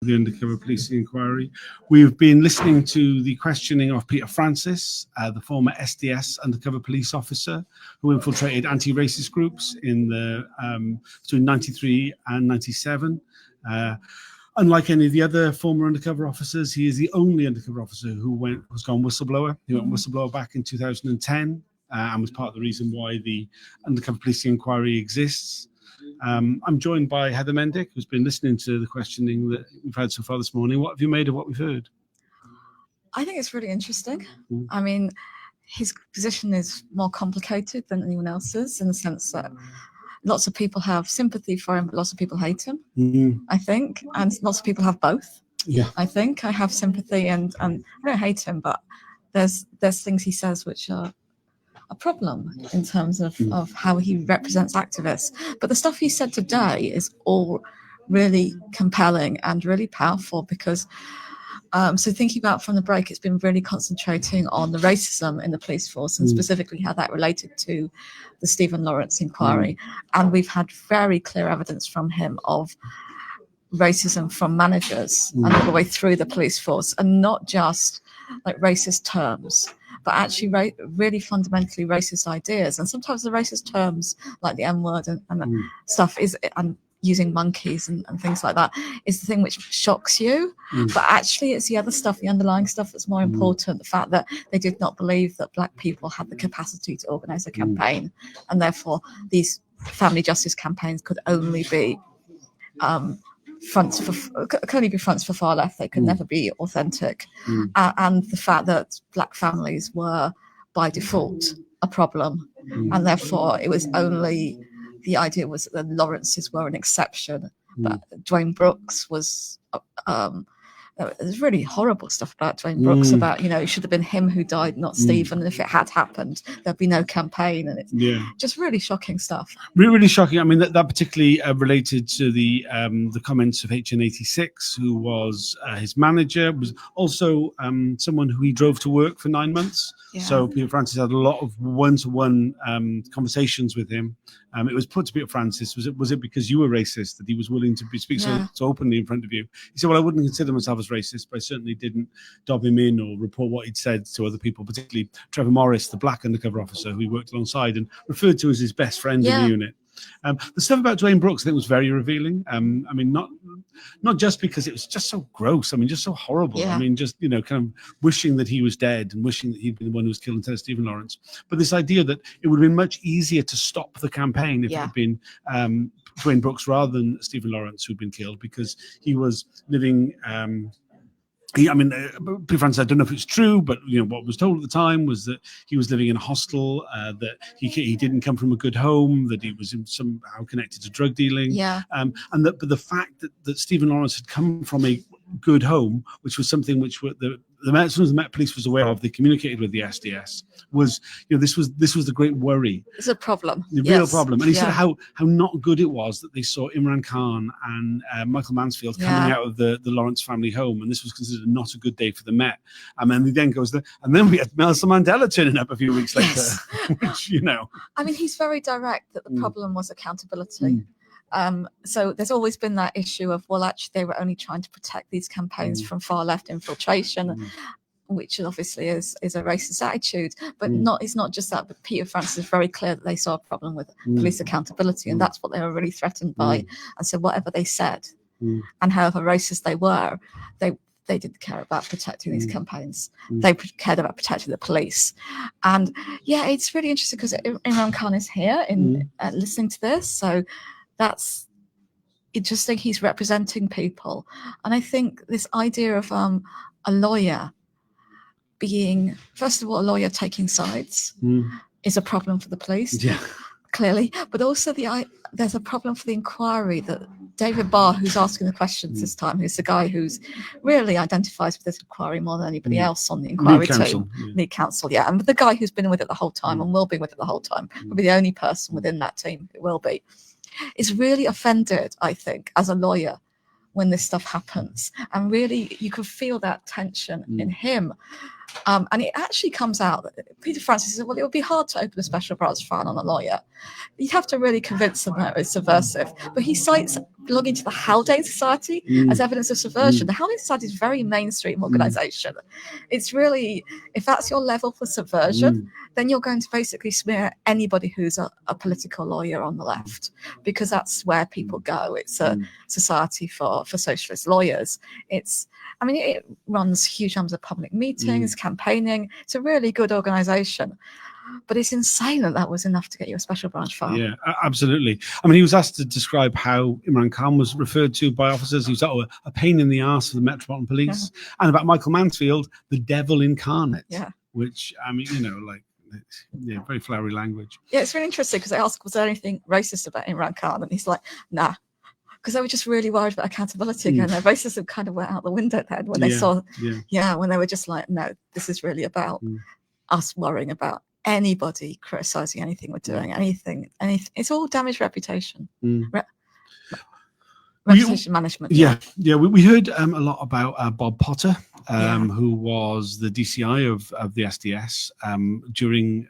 the Undercover Policing Inquiry. We've been listening to the questioning of Peter Francis, the former SDS undercover police officer who infiltrated anti-racist groups in the between 93 and 97. Unlike any of the other former undercover officers, he is the only undercover officer who has gone whistleblower. He went whistleblower back in 2010 and was part of the reason why the Undercover Policing Inquiry exists. I'm joined by Heather Mendick, who's been listening to the questioning that we've had so far this morning. What have you made of what we've heard? I think it's really interesting. I mean, his position is more complicated than anyone else's in the sense that lots of people have sympathy for him, but lots of people hate him, I think. And lots of people have both. Yeah. I think I have sympathy and I don't hate him, but there's things he says which are a problem in terms of how he represents activists. But the stuff he said today is all really compelling and really powerful because so thinking about from the break, it's been really concentrating on the racism in the police force and specifically how that related to the Stephen Lawrence inquiry. And we've had very clear evidence from him of racism from managers and all the way through the police force, and not just like racist terms, but actually really fundamentally racist ideas. And sometimes the racist terms like the M-word and stuff is, and using monkeys and things like that is the thing which shocks you. But actually it's the other stuff, the underlying stuff that's more important. The fact that they did not believe that black people had the capacity to organize a campaign, and therefore these family justice campaigns could only be fronts for far left. They could never be authentic. And the fact that black families were by default a problem, and therefore it was only, the idea was that the Lawrences were an exception, but Dwayne Brooks was there's really horrible stuff about Dwayne Brooks about, it should have been him who died, not Stephen. And if it had happened, there'd be no campaign. And it's just really shocking stuff. Really shocking. I mean, that particularly related to the comments of HN43, who was his manager, was also someone who he drove to work for 9 months. Yeah. So Peter Francis had a lot of one-to-one conversations with him. It was put to Peter Francis, was it because you were racist that he was willing to speak so openly in front of you? He said, well, I wouldn't consider myself as racist, but I certainly didn't dob him in or report what he'd said to other people, particularly Trevor Morris, the black undercover officer who he worked alongside and referred to as his best friend in the unit. The stuff about Dwayne Brooks, I think, was very revealing. I mean, not just because it was just so gross. I mean, just so horrible. Yeah. I mean, just, kind of wishing that he was dead and wishing that he'd been the one who was killed instead of Stephen Lawrence. But this idea that it would have been much easier to stop the campaign if it had been Dwayne Brooks rather than Stephen Lawrence who'd been killed, because he was living... Peter Francis, I don't know if it's true, but what was told at the time was that he was living in a hostel, that he didn't come from a good home, that he was somehow connected to drug dealing, and but the fact that Stephen Lawrence had come from a good home, which was something which as soon as the Met Police was aware of, they communicated with the SDS. Was this was the great worry. It's a problem, real problem. And he said how not good it was that they saw Imran Khan and Michael Mansfield coming out of the Lawrence family home, and this was considered not a good day for the Met. And then he then goes there, and then we had Nelson Mandela turning up a few weeks later. Which, I mean, he's very direct that the problem was accountability. So there's always been that issue of, well, actually they were only trying to protect these campaigns from far left infiltration, which obviously is a racist attitude. But it's not just that, but Peter Francis is very clear that they saw a problem with police accountability, and that's what they were really threatened by. And so whatever they said and however racist they were, they didn't care about protecting these campaigns. They cared about protecting the police. And it's really interesting because Imran Khan is here in listening to this. So that's interesting. He's representing people. And I think this idea of a lawyer being, first of all, a lawyer taking sides is a problem for the police, clearly. But also there's a problem for the inquiry that David Barr, who's asking the questions this time, who's the guy who's really identifies with this inquiry more than anybody else on the inquiry team. Lead counsel, and the guy who's been with it the whole time and will be with it the whole time, will be the only person within that team who will be, is really offended, I think, as a lawyer when this stuff happens. And really, you could feel that tension in him. And it actually comes out that Peter Francis said, well, it would be hard to open a special branch file on a lawyer. You'd have to really convince them that it's subversive. But he cites belonging to the Haldane Society as evidence of subversion. The Haldane Society is a very mainstream organisation. It's really, if that's your level for subversion, then you're going to basically smear anybody who's a political lawyer on the left, because that's where people go. It's a society for socialist lawyers. It runs huge numbers of public meetings, campaigning. It's a really good organisation. But it's insane that was enough to get you a special branch file. Yeah, absolutely. I mean, he was asked to describe how Imran Khan was referred to by officers. He was a pain in the arse for the Metropolitan Police. And about Michael Mansfield, the devil incarnate. Yeah. Which, I mean, very flowery language. Yeah, it's really interesting because I asked, was there anything racist about Imran Khan? And he's like, nah. Because they were just really worried about accountability again. Their racism kind of went out the window then when they saw, when they were just like, no, this is really about us worrying about anybody criticizing anything we're doing, anything. It's all damaged reputation. Reputation management. We heard a lot about Bob Potter, who was the DCI of the SDS during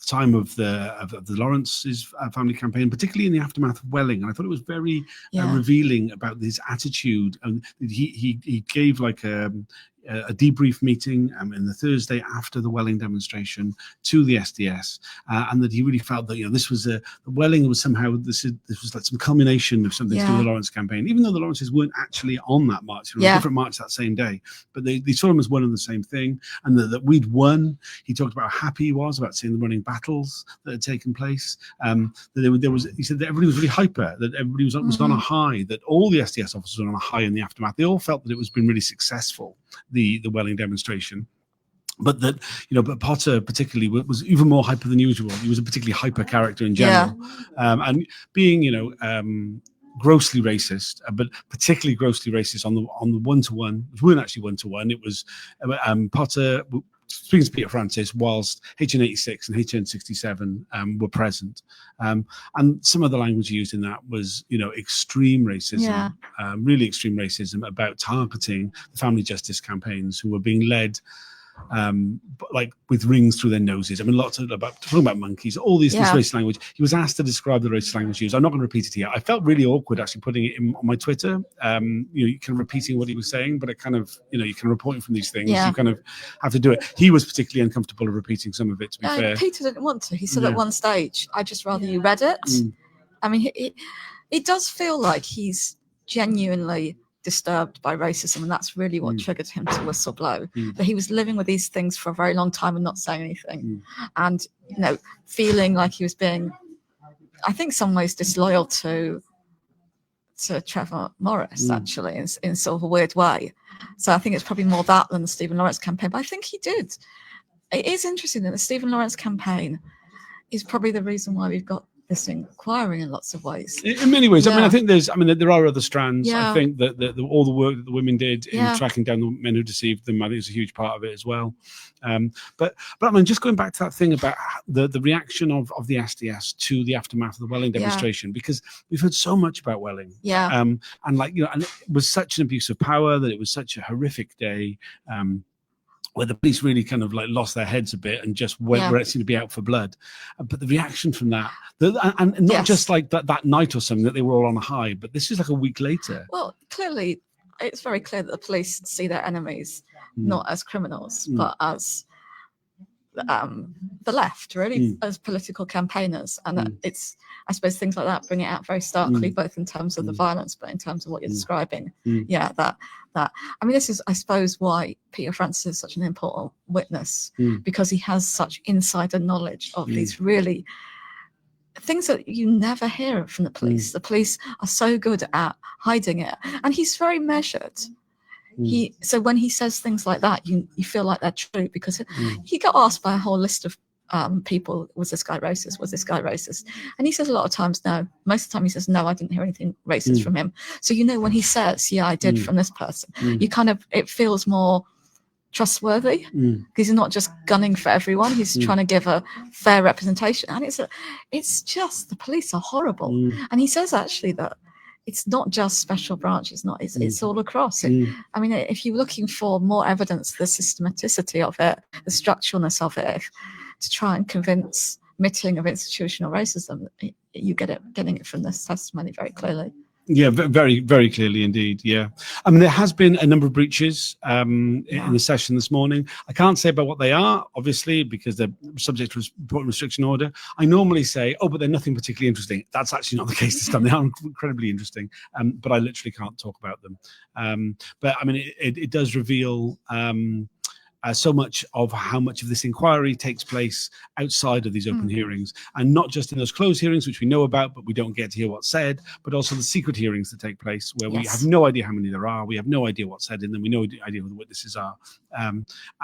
time of the Lawrence's family campaign, particularly in the aftermath of Welling. And I thought it was very revealing about his attitude. And he gave like a debrief meeting in the Thursday after the Welling demonstration to the SDS, and that he really felt that this was Welling was somehow this was like some culmination of something to do with the Lawrence campaign, even though the Lawrences weren't actually on that march. It was a different march that same day, but they saw him as one and the same thing, and that we'd won. He talked about how happy he was about seeing the running battles that had taken place. He said that everybody was really hyper, that everybody was on a high, that all the SDS officers were on a high in the aftermath. They all felt that it was been really successful, the Welling demonstration, but that but Potter particularly was even more hyper than usual. He was a particularly hyper character in general, and being grossly racist, but particularly grossly racist on the one-to-one, which weren't actually one-to-one. It was Potter speaking to Peter Francis whilst HN86 and HN67 were present, and some of the language used in that was extreme racism, really extreme racism about targeting the family justice campaigns who were being led like with rings through their noses. I mean, talking about monkeys, all this racist language. He was asked to describe the racist language used. I'm not going to repeat it here. I felt really awkward actually putting it on my Twitter. You kind of repeating what he was saying, but it kind of, you can report from these things. You kind of have to do it. He was particularly uncomfortable of repeating some of it, to be fair. Peter didn't want to. He said at one stage, I'd just rather you read it. I mean, it does feel like he's genuinely disturbed by racism, and that's really what triggered him to whistleblow. That he was living with these things for a very long time and not saying anything, and feeling like he was being, I think, some ways disloyal to Trevor Morris, actually, in sort of a weird way. So I think it's probably more that than the Stephen Lawrence campaign. But I think he did. It is interesting that the Stephen Lawrence campaign is probably the reason why we've got this inquiry in lots of ways. In many ways. I mean, I think there are other strands. I think that all the work that the women did in tracking down the men who deceived them, I think, is a huge part of it as well. But I mean, just going back to that thing about the reaction of the SDS to the aftermath of the Welling demonstration, because we've heard so much about Welling. And it was such an abuse of power, that it was such a horrific day. Where the police really kind of like lost their heads a bit and just were seemed to be out for blood. But the reaction from that, and not just like that night or something that they were all on a high, but this is like a week later. Well, clearly, it's very clear that the police see their enemies not as criminals, but as the left, really, as political campaigners. And it's, I suppose, things like that bring it out very starkly, both in terms of the violence, but in terms of what you're describing. That I mean, this is, I suppose, why Peter Francis is such an important witness, because he has such insider knowledge of these really things that you never hear from the police. The police are so good at hiding it, and he's very measured. So when he says things like that, you feel like they're true, because he got asked by a whole list of people, was this guy racist? Was this guy racist? And he says a lot of times no. Most of the time he says no, I didn't hear anything racist from him. So when he says, yeah, I did from this person, you kind of, it feels more trustworthy, because he's not just gunning for everyone. He's trying to give a fair representation. And it's just, the police are horrible. And he says actually that it's not just special branch. It's all across. I mean, if you're looking for more evidence, the systematicity of it, the structuralness of it, to try and convince Mittling of institutional racism, you getting it from this testimony very clearly. Yeah, very, very clearly indeed. Yeah. I mean, there has been a number of breaches in the session this morning. I can't say about what they are, obviously, because they're subject to report restriction order. I normally say, oh, but they're nothing particularly interesting. That's actually not the case this time. They are incredibly interesting, but I literally can't talk about them. But I mean, it does reveal so much of how much of this inquiry takes place outside of these open hearings, and not just in those closed hearings, which we know about, but we don't get to hear what's said, but also the secret hearings that take place where we have no idea how many there are. We have no idea what's said in them. We have no idea who the witnesses are.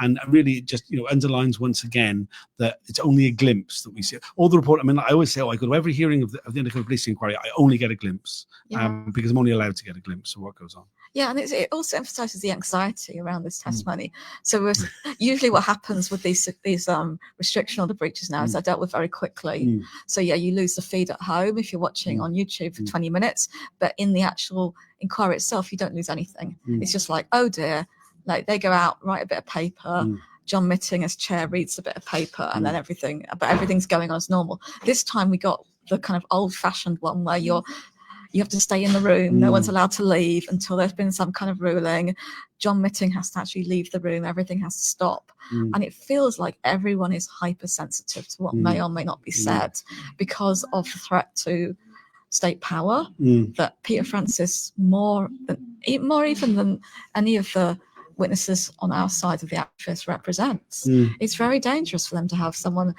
And really it just, underlines once again that it's only a glimpse that we see. All the report, I mean, I always say, I go to every hearing of the Undercover Policing Inquiry, I only get a glimpse because I'm only allowed to get a glimpse of what goes on. Yeah, and it also emphasises the anxiety around this testimony. So usually what happens with these restriction order breaches now is they're dealt with very quickly. So yeah, you lose the feed at home if you're watching on YouTube for 20 minutes, but in the actual inquiry itself, you don't lose anything. It's just like, oh dear, like they go out, write a bit of paper, John Mitting as chair reads a bit of paper, and then everything's going on as normal. This time we got the kind of old-fashioned one where you have to stay in the room. No one's allowed to leave until there's been some kind of ruling. John Mitting has to actually leave the room. Everything has to stop. And it feels like everyone is hypersensitive to what may or may not be said because of the threat to state power that Peter Francis, more even than any of the witnesses on our side of the activist represents. It's very dangerous for them to have someone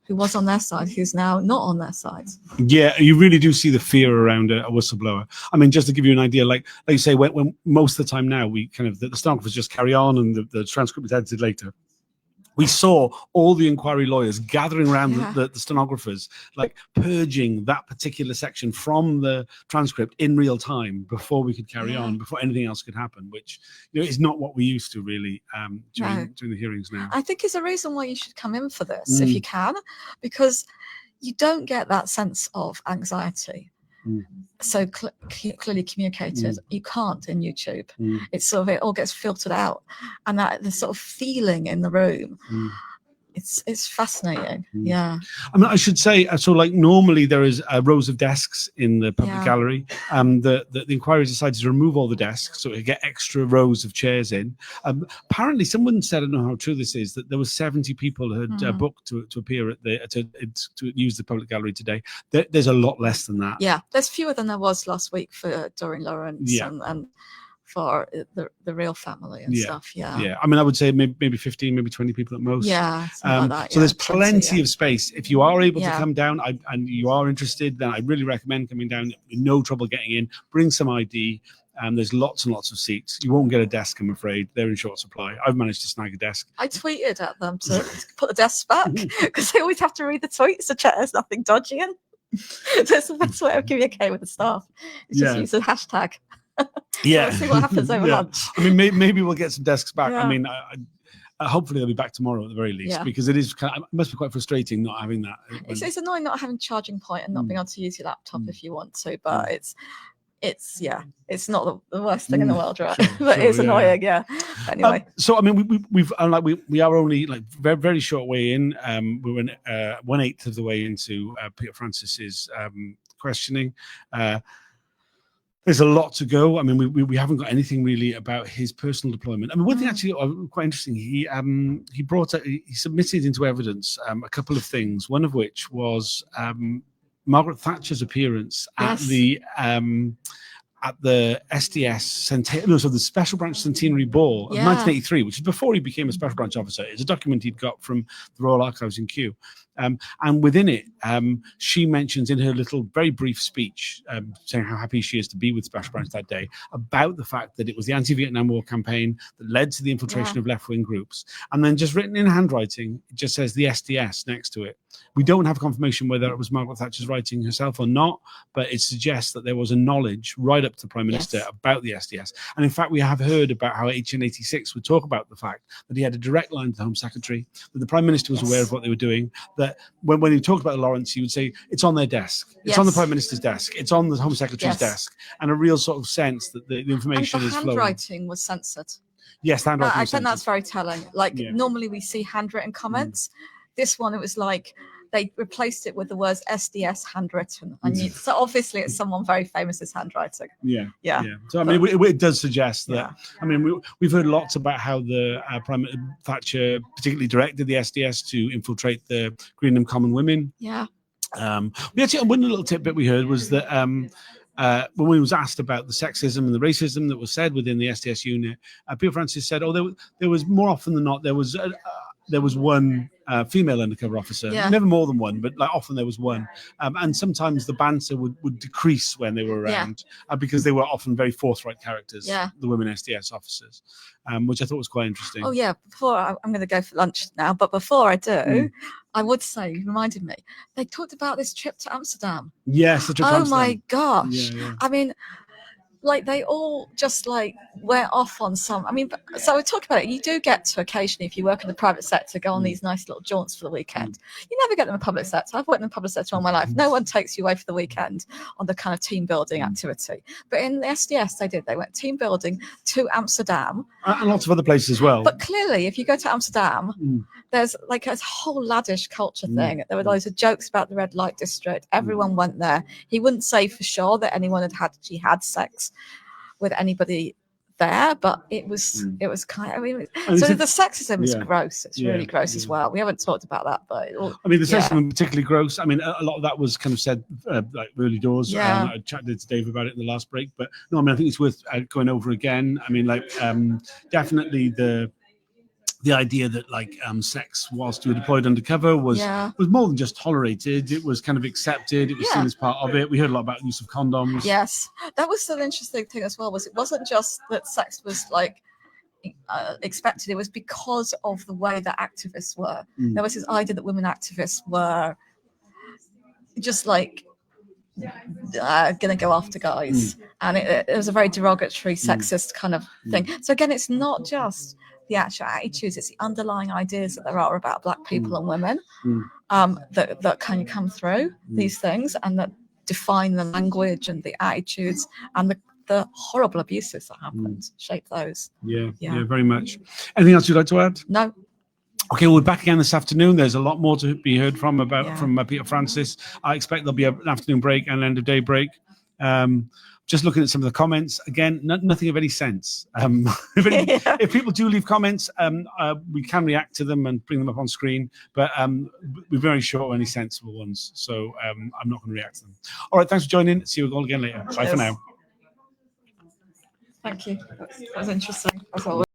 who was on their side, who's now not on their side. Yeah, you really do see the fear around a whistleblower. I mean, just to give you an idea, like you say, when most of the time now, we kind of, the stenographers just carry on and the transcript is edited later. We saw all the inquiry lawyers gathering around the stenographers, like purging that particular section from the transcript in real time before we could carry on, before anything else could happen, which is not what we used to really during the hearings now. I think is a reason why you should come in for this if you can, because you don't get that sense of anxiety. So clearly communicated. You can't in YouTube. It's sort of, it all gets filtered out, and that the sort of feeling in the room. It's fascinating. Yeah. I mean, I should say, so like normally there is rows of desks in the public gallery. The inquiry decided to remove all the desks so it could get extra rows of chairs in. Apparently, someone said, I don't know how true this is, that there were 70 people who had booked to appear at to use the public gallery today. There's a lot less than that. Yeah, there's fewer than there was last week for Doreen Lawrence and for the real family and stuff. Yeah. I mean, I would say maybe 15, maybe 20 people at most. Yeah. Like that, so there's plenty of space. If you are able to come down and you are interested, then I really recommend coming down. No trouble getting in. Bring some ID. There's lots and lots of seats. You won't get a desk, I'm afraid. They're in short supply. I've managed to snag a desk. I tweeted at them to put the desks back because they always have to read the tweets to check there's nothing dodgy in. So it's the best way of communicating with the staff. It's just use a hashtag. So see what happens over lunch. I mean, maybe we'll get some desks back. I mean, hopefully they'll be back tomorrow at the very least, because it is it must be quite frustrating not having that. It's annoying not having charging point and not being able to use your laptop if you want to, but it's not the worst thing in the world, right? But it's annoying, Anyway, so I mean, we are only like very, very short way in. We're 1/8 of the way into Peter Francis's questioning. There's a lot to go. I mean, we haven't got anything really about his personal deployment. I mean, one thing actually quite interesting. He submitted into evidence a couple of things. One of which was Margaret Thatcher's appearance at the SDS the Special Branch Centenary Ball of 1983, which is before he became a Special Branch officer. It's a document he'd got from the Royal Archives in Kew. And within it, she mentions in her little very brief speech, saying how happy she is to be with Special Branch that day, about the fact that it was the anti-Vietnam War campaign that led to the infiltration of left-wing groups. And then just written in handwriting, it just says the SDS next to it. We don't have confirmation whether it was Margaret Thatcher's writing herself or not, but it suggests that there was a knowledge right up up to the Prime Minister about the SDS. And in fact, we have heard about how HN86 would talk about the fact that he had a direct line to the Home Secretary, that the Prime Minister was aware of what they were doing, that when he talked about the Lawrence, he would say, it's on their desk, it's on the Prime Minister's desk, it's on the Home Secretary's desk, and a real sort of sense that the information is flowing. And the handwriting was censored. Yes, handwriting was I think censored. that's very telling. Like, normally we see handwritten comments. This one, it was like they replaced it with the words SDS handwritten. So obviously it's someone very famous's handwriting. Yeah. So I mean, it does suggest that. I mean, we've heard lots about how the Prime Thatcher particularly directed the SDS to infiltrate the Greenham Common Women. Yeah. We actually, one little tidbit we heard was that when we was asked about the sexism and the racism that was said within the SDS unit, Peter Francis said, there was more often than not, there was one female undercover officer, never more than one, but like often there was one. And sometimes the banter would decrease when they were around because they were often very forthright characters, the women SDS officers, which I thought was quite interesting. Oh, yeah. Before I'm going to go for lunch now, but before I do, I would say, you reminded me, they talked about this trip to Amsterdam. Yes, the trip to Amsterdam. Oh, my gosh. I mean, like they all just like went off on some. I mean, so we talk about it. You do get to occasionally, if you work in the private sector, go on these nice little jaunts for the weekend. You never get them in the public sector. I've worked in the public sector all my life. No one takes you away for the weekend on the kind of team building activity. But in the SDS, they did. They went team building to Amsterdam and lots of other places as well. But clearly, if you go to Amsterdam, there's like a whole laddish culture thing. There were loads of jokes about the red light district. Everyone went there. He wouldn't say for sure that anyone had sex with anybody there, but it was kind of, I mean, so the sexism is gross. It's really gross as well. We haven't talked about that, but I mean, the sexism is particularly gross. I mean, a lot of that was kind of said like early doors. I chatted to Dave about it in the last break, but no, I mean, I think it's worth going over again. I mean, like definitely the idea that like sex whilst you were deployed undercover was more than just tolerated. It was kind of accepted. It was seen as part of it. We heard a lot about the use of condoms. Yes, that was the interesting thing as well. Was it wasn't just that sex was like expected. It was because of the way that activists were. There was this idea that women activists were just like gonna go after guys, and it was a very derogatory, sexist kind of thing. So again, it's not just the actual attitudes, it's the underlying ideas that there are about Black people and women that kind of come through these things and that define the language and the attitudes and the horrible abuses that happened shape those. Yeah, very much. Anything else you'd like to add? No. Okay, we're back again this afternoon. There's a lot more to be heard from Peter Francis. I expect there'll be an afternoon break and an end of day break. Just looking at some of the comments, again, nothing of any sense. If people do leave comments, we can react to them and bring them up on screen, but we're very short of any sensible ones, so I'm not going to react to them. All right, thanks for joining. See you all again later. Bye for now. Thank you. That was interesting, as always.